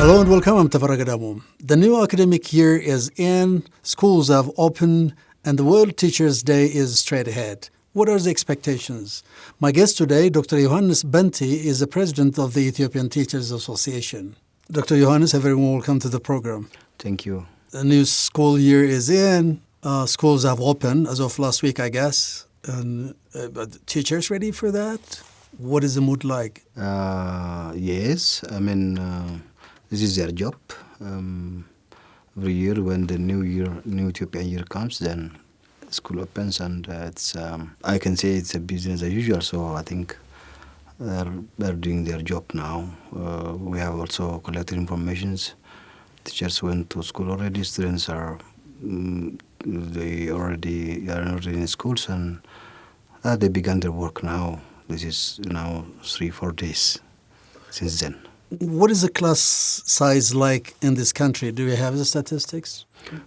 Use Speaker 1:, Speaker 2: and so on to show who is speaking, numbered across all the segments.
Speaker 1: Hello and welcome. I'm Tafarra Gadamo. The new academic year is in, schools have opened, and the World Teachers' Day is straight ahead. What are the expectations? My guest today, Dr. Yohannis Benti, is the president of the Ethiopian Teachers Association. Dr. Yohannis, a very warm welcome to the program.
Speaker 2: Thank you.
Speaker 1: The new school year is in. Schools have opened as of last week, I guess. And but teachers ready for that? What is the mood like?
Speaker 2: Yes, this is their job. Every year when the new Ethiopian year comes, then school opens, and it's I can say it's a business as usual. So I think they're doing their job now. We have also collected informations. Teachers went to school already. Students are they already are in schools, and they began their work now. This is now 3-4 days since then.
Speaker 1: What is the class size like in this country? Do you have the statistics?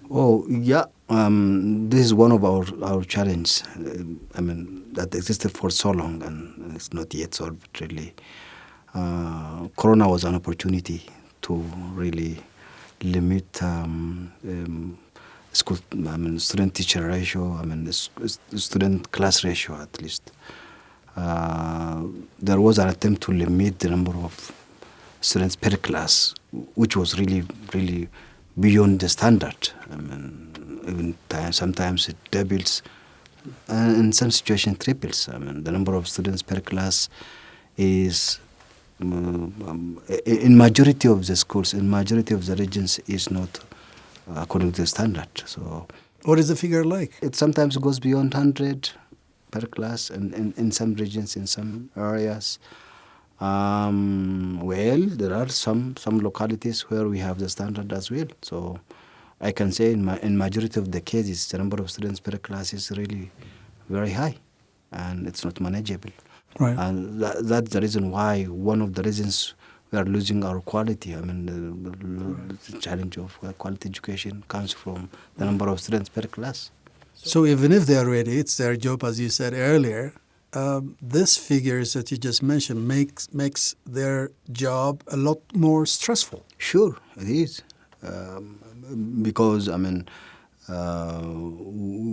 Speaker 2: Oh, yeah. This is one of our challenges. That existed for so long, and it's not yet solved, really. Corona was an opportunity to really limit school, student-teacher ratio, student class ratio, at least. There was an attempt to limit the number of students per class, which was really, really beyond the standard. Sometimes it doubles, and in some situations triples. The number of students per class is, in majority of the schools, in majority of the regions, is not according to the standard. So,
Speaker 1: what is the figure like?
Speaker 2: It sometimes goes beyond 100 per class, and in some regions, in some areas. There are some localities where we have the standard as well. So I can say in majority of the cases, the number of students per class is really very high, and it's not manageable.
Speaker 1: Right.
Speaker 2: And that's the reason why, one of the reasons we are losing our quality. The challenge of quality education comes from the number of students per class.
Speaker 1: So even if they are ready, it's their job, as you said earlier. These figures that you just mentioned makes their job a lot more stressful.
Speaker 2: Sure, it is. Because,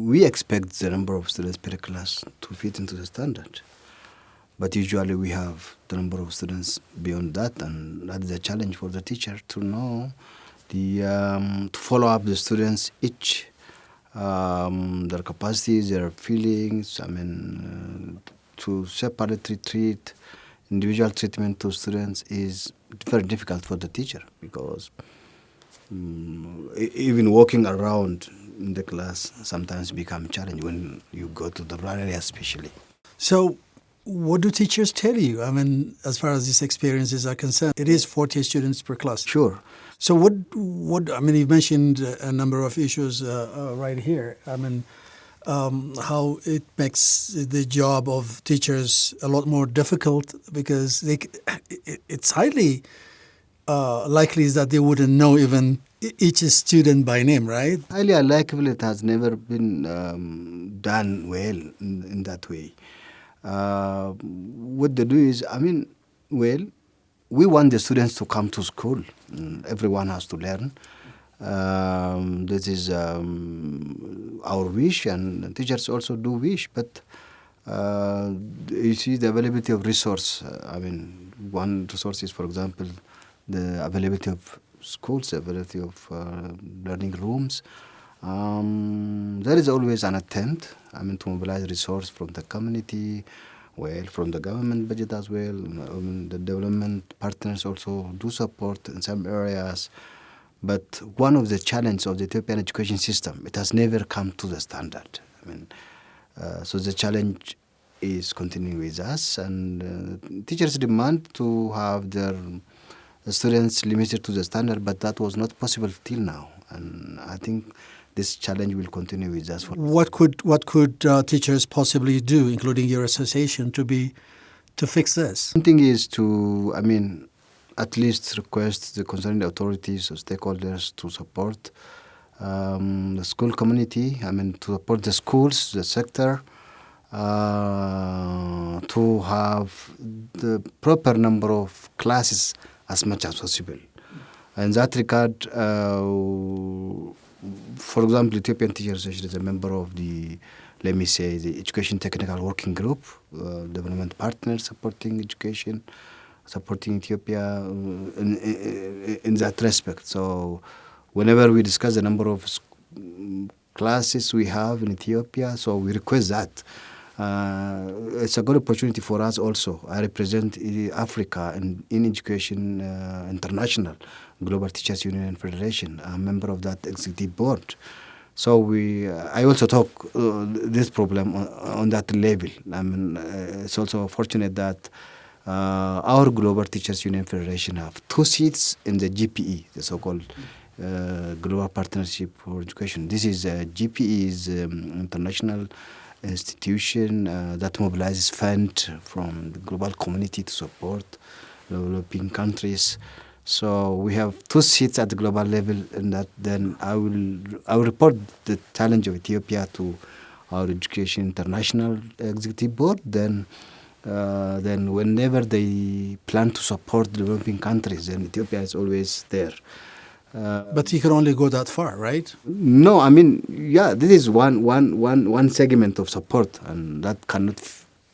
Speaker 2: we expect the number of students per class to fit into the standard. But usually we have the number of students beyond that, and that is a challenge for the teacher to know to follow up the students each. Their capacities, their feelings, to separately treat individual treatment to students is very difficult for the teacher, because even walking around in the class sometimes become challenging when you go to the rural area especially.
Speaker 1: So what do teachers tell you? As far as these experiences are concerned, it is 40 students per class.
Speaker 2: Sure.
Speaker 1: So what you've mentioned a number of issues right here. How it makes the job of teachers a lot more difficult, because it's highly likely that they wouldn't know even each student by name, right?
Speaker 2: Highly unlikely. It has never been done well in that way. What they do is, we want the students to come to school. Everyone has to learn. This is our wish, and teachers also do wish. But you see the availability of resource. One resource is, for example, the availability of schools, the availability of learning rooms. There is always an attempt, to mobilize resource from the community, from the government budget as well. The development partners also do support in some areas. But one of the challenges of the Ethiopian education system, it has never come to the standard. So the challenge is continuing with us, and teachers demand to have their students limited to the standard, but that was not possible till now. And I think this challenge will continue with us.
Speaker 1: What could teachers possibly do, including your association, to fix this?
Speaker 2: One thing is to, at least request the concerned authorities or stakeholders to support the school community, to support the schools, the sector, to have the proper number of classes as much as possible. In that regard, for example, Ethiopian Teachers Association is a member of the, let me say, the Education Technical Working Group, development partners supporting education, supporting Ethiopia in that respect. So whenever we discuss the number of classes we have in Ethiopia, so we request that. It's a good opportunity for us also. I represent Africa in Education International, Global Teachers Union and Federation. I'm a member of that executive board. So I also talk this problem on that level. I mean, it's also fortunate that our Global Teachers Union Federation have 2 seats in the GPE, the so-called Global Partnership for Education. This is GPE is international institution that mobilizes funds from the global community to support developing countries. So we have 2 seats at the global level, and that then I will report the challenge of Ethiopia to our Education International Executive Board. Then whenever they plan to support developing countries, then Ethiopia is always there.
Speaker 1: But you can only go that far, right?
Speaker 2: No, I mean, yeah, this is one segment of support, and that cannot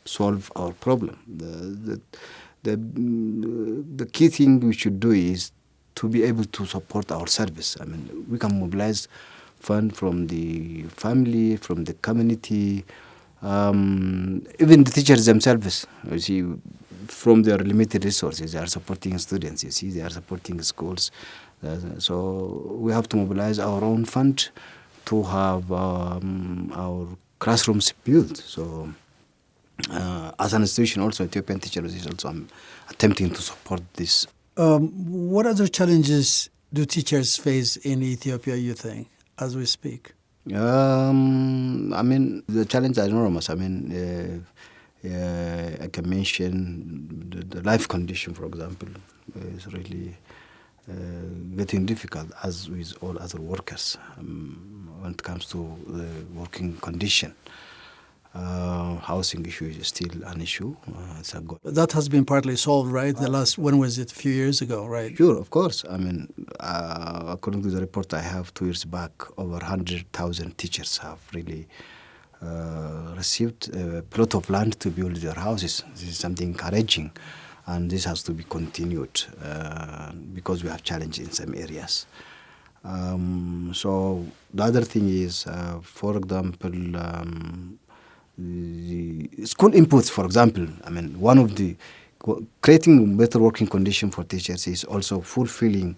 Speaker 2: solve our problem. The key thing we should do is to be able to support our service. I mean, we can mobilize funds from the family, from the community, even the teachers themselves. You see, from their limited resources, they are supporting students. You see, they are supporting schools. So we have to mobilize our own fund to have our classrooms built. So as an institution, also Ethiopian Teachers is also attempting to support this.
Speaker 1: What other challenges do teachers face in Ethiopia, you think, as we speak?
Speaker 2: I mean, the challenge is enormous. I mean, I can mention the life condition, for example, is really getting difficult, as with all other workers, when it comes to the working condition. Housing issue is still an issue.
Speaker 1: That has been partly solved, right? When was it? A few years ago, right?
Speaker 2: Sure, of course. I mean, according to the report I have 2 years back, over 100,000 teachers have really received a plot of land to build their houses. This is something encouraging, and this has to be continued because we have challenges in some areas. So the other thing is, for example, the school inputs, for example. I mean, one of the creating better working condition for teachers is also fulfilling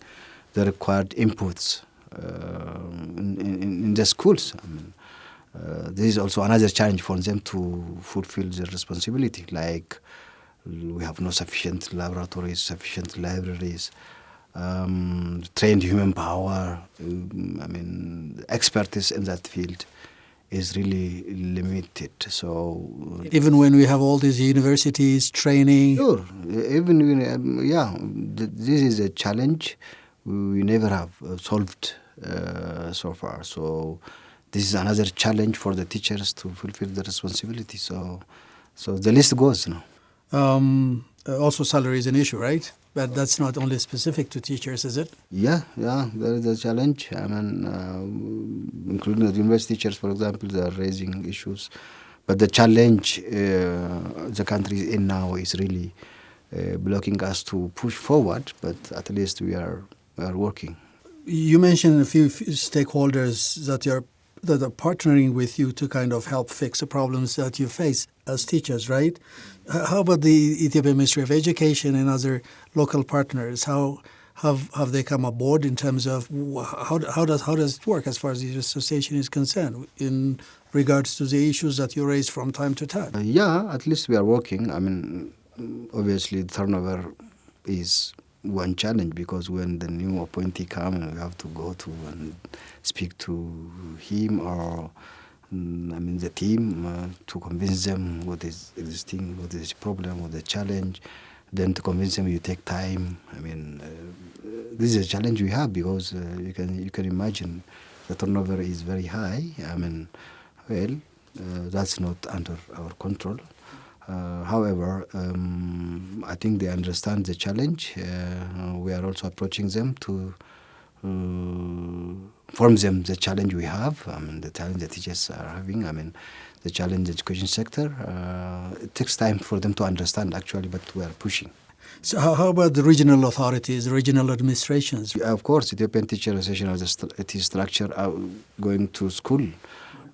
Speaker 2: the required inputs in the schools. I mean, this is also another challenge for them to fulfill their responsibility. Like, we have no sufficient laboratories, sufficient libraries, trained human power. I mean, expertise in that field is really limited. So
Speaker 1: even when we have all these universities training,
Speaker 2: sure, even when, this is a challenge we never have solved so far. So this is another challenge for the teachers to fulfill the responsibility. So the list goes now.
Speaker 1: Also, salary is an issue, right? But that's not only specific to teachers, is it?
Speaker 2: Yeah, there is a challenge. I mean, including the university teachers, for example, they are raising issues. But the challenge the country is in now is really blocking us to push forward. But at least we are working.
Speaker 1: You mentioned a few stakeholders that are partnering with you to kind of help fix the problems that you face as teachers, right? How about the Ethiopian Ministry of Education and other local partners? How have they come aboard in terms of how does it work as far as the association is concerned in regards to the issues that you raise from time to time?
Speaker 2: Yeah, at least we are working. I mean, obviously the turnover is one challenge, because when the new appointee comes, we have to go to and speak to him or the team to convince them what is existing, what is the problem, what is the challenge. Then to convince them, you take time. I mean, this is a challenge we have, because you can imagine the turnover is very high. I mean, that's not under our control. However, I think they understand the challenge. We are also approaching them to inform them the challenge we have. I mean, the challenge the teachers are having. I mean, the challenge in the education sector. It takes time for them to understand actually, but we are pushing.
Speaker 1: So how about the regional authorities, regional administrations?
Speaker 2: Of course, Ethiopian Teacher Association has it is structure going to school,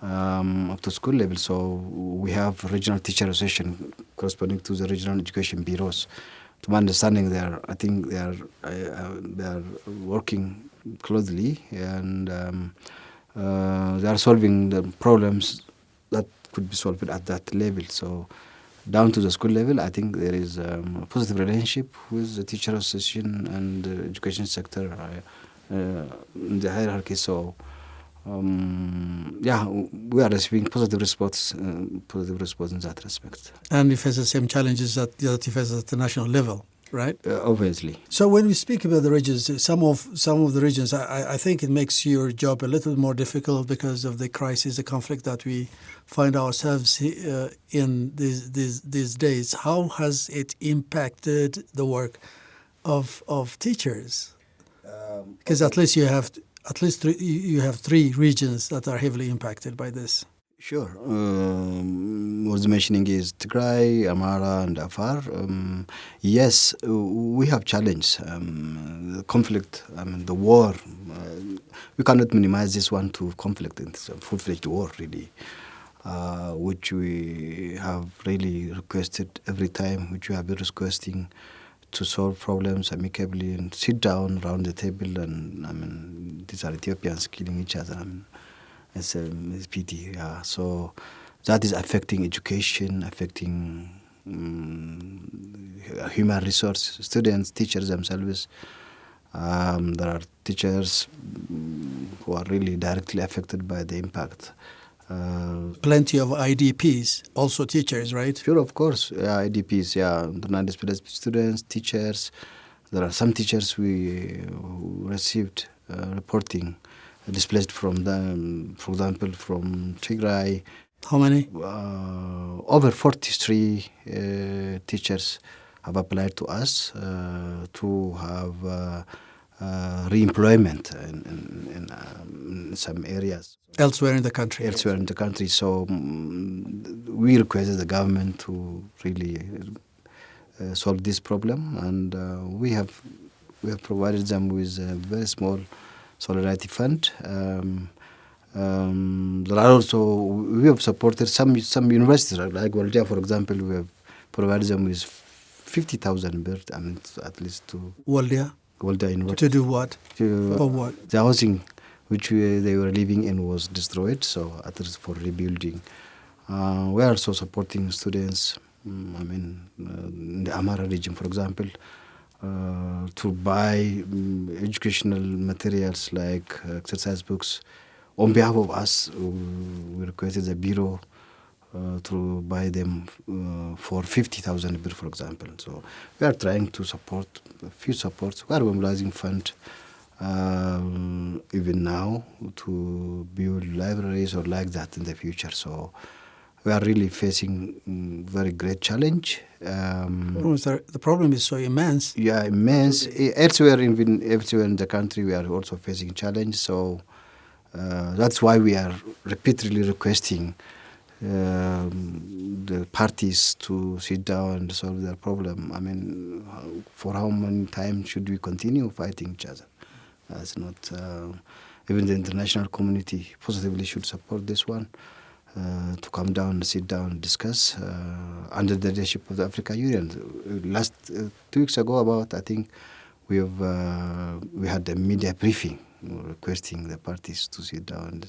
Speaker 2: up to school level. So we have regional teacher association corresponding to the regional education bureaus. To my understanding, I think they are working closely, and they are solving the problems that could be solved at that level. So down to the school level, I think there is a positive relationship with the teacher association and the education sector in the hierarchy. So we are receiving positive response in that respect.
Speaker 1: And you face the same challenges that you face at the national level, right?
Speaker 2: Obviously.
Speaker 1: So when we speak about the regions, some of the regions, I think it makes your job a little more difficult because of the crisis, the conflict that we find ourselves in these days. How has it impacted the work of teachers? Because at least you have three regions that are heavily impacted by this.
Speaker 2: Sure. Was mentioning is Tigray, Amara, and Afar. Yes, we have challenge. The conflict, the war. We cannot minimize this one to conflict. It's a full-fledged war, really, which we have really requested every time, which we have been requesting to solve problems amicably and sit down around the table. And these are Ethiopians killing each other. It's pity. So that is affecting education, affecting human resource, students, teachers themselves. There are teachers who are really directly affected by the impact.
Speaker 1: Plenty of IDPs, also teachers, right?
Speaker 2: Sure, of course. IDPs, the non-displaced students, teachers. There are some teachers we received reporting displaced from them, for example, from Tigray.
Speaker 1: How many?
Speaker 2: Over 43 teachers have applied to us to have re-employment in some areas.
Speaker 1: Elsewhere in the country.
Speaker 2: Elsewhere in the country. So we requested the government to really solve this problem, and we have provided them with a very small solidarity fund. There are also, we have supported some universities, like Waldia, for example. We have provided them with 50,000 birr, at least to Waldia University.
Speaker 1: To do what? For what?
Speaker 2: The housing which they were living in was destroyed, so at least for rebuilding. We are also supporting students, in the Amara region, for example, to buy educational materials like exercise books. On behalf of us, we requested the bureau to buy them for 50,000 birr, for example. So we are trying to support a few supports. We are mobilizing funds even now to build libraries or like that in the future. So we are really facing very great challenge.
Speaker 1: The problem is so immense.
Speaker 2: Yeah, immense. Elsewhere in the country, we are also facing challenge. So that's why we are repeatedly requesting the parties to sit down and solve their problem. For how many times should we continue fighting each other? It's not. Even the international community positively should support this one. To come down and sit down and discuss under the leadership of the African Union. Last 2 weeks ago, I think we had a media briefing requesting the parties to sit down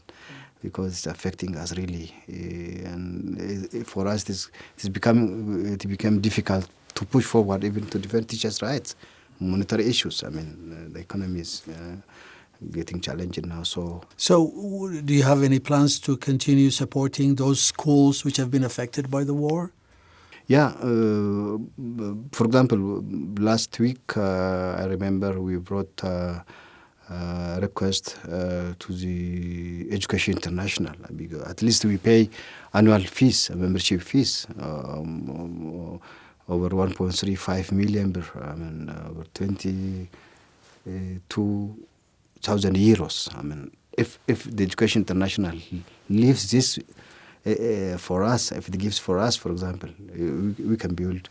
Speaker 2: because it's affecting us really, and for us it became difficult to push forward even to defend teachers' rights, monetary issues. The economy is getting challenging now. So
Speaker 1: do you have any plans to continue supporting those schools which have been affected by the war?
Speaker 2: Yeah. For example, last week I remember we brought request to the Education International, because at least we pay annual fees, membership fees, over 1.35 million, over 22,000 euros. If the Education International leaves this for us, if it gives for us, for example, we can build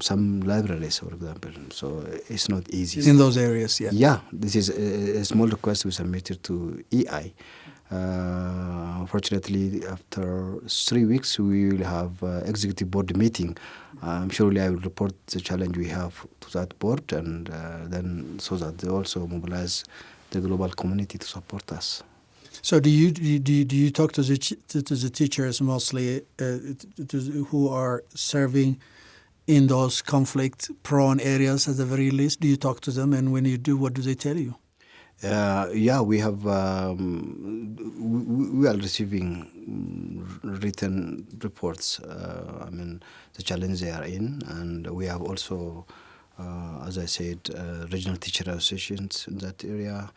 Speaker 2: some libraries, for example. So it's not easy.
Speaker 1: In those areas, yeah.
Speaker 2: Yeah, this is a small request we submitted to EI. Fortunately, after 3 weeks, we will have executive board meeting. I'm surely I will report the challenge we have to that board, and then so that they also mobilize the global community to support us.
Speaker 1: So do you talk to the teachers mostly who are serving in those conflict-prone areas at the very least? Do you talk to them, and when you do, what do they tell you?
Speaker 2: Yeah, we have. We are receiving written reports. The challenge they are in, and we have also, as I said, regional teacher associations in that area.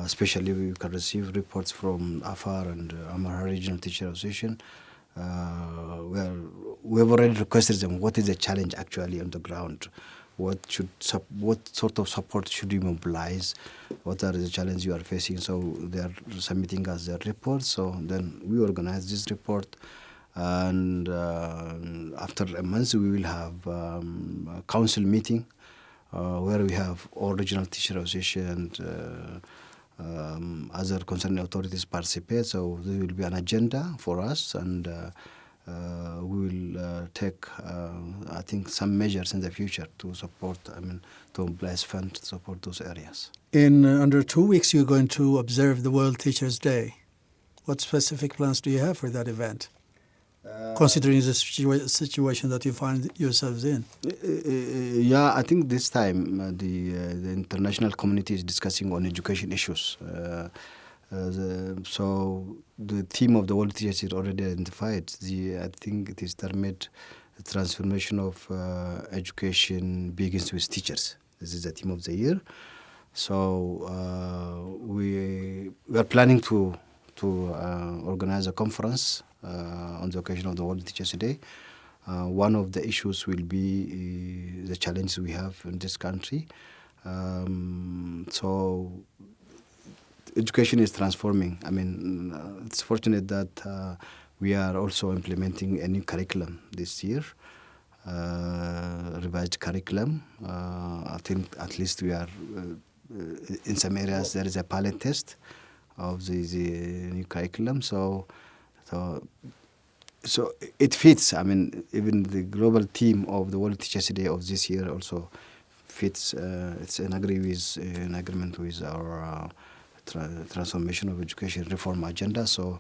Speaker 2: Especially, we can receive reports from Afar and Amhara Regional Teacher Association. We have already requested them what is the challenge actually on the ground. What sort of support should we mobilize? What are the challenges you are facing? So they are submitting us their report. So then we organize this report, and after a month we will have a council meeting where we have all regional teacher associations and other concerned authorities participate. So there will be an agenda for us, and we will take, I think, some measures in the future to support, to mobilize funds to support those areas.
Speaker 1: In under 2 weeks, you're going to observe the World Teachers' Day. What specific plans do you have for that event, considering the situation that you find yourselves in?
Speaker 2: Yeah, I think this time the international community is discussing on education issues. So the theme of the World Teachers is already identified. I think it is termed the transformation of education begins with teachers. This is the theme of the year. So we are planning to organize a conference on the occasion of the World Teachers Day. One of the issues will be the challenges we have in this country. So education is transforming. It's fortunate that we are also implementing a new curriculum this year, revised curriculum. I think at least we are, in some areas there is a pilot test of the new curriculum. So it fits. Even the global theme of the World Teachers Day of this year also fits. It's an agreement with our transformation of education reform agenda. So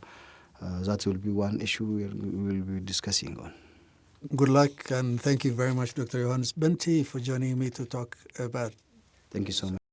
Speaker 2: that will be one issue we will be discussing on.
Speaker 1: Good luck, and thank you very much, Dr. Yohannis Benti, for joining me to talk about.
Speaker 2: Thank you so much.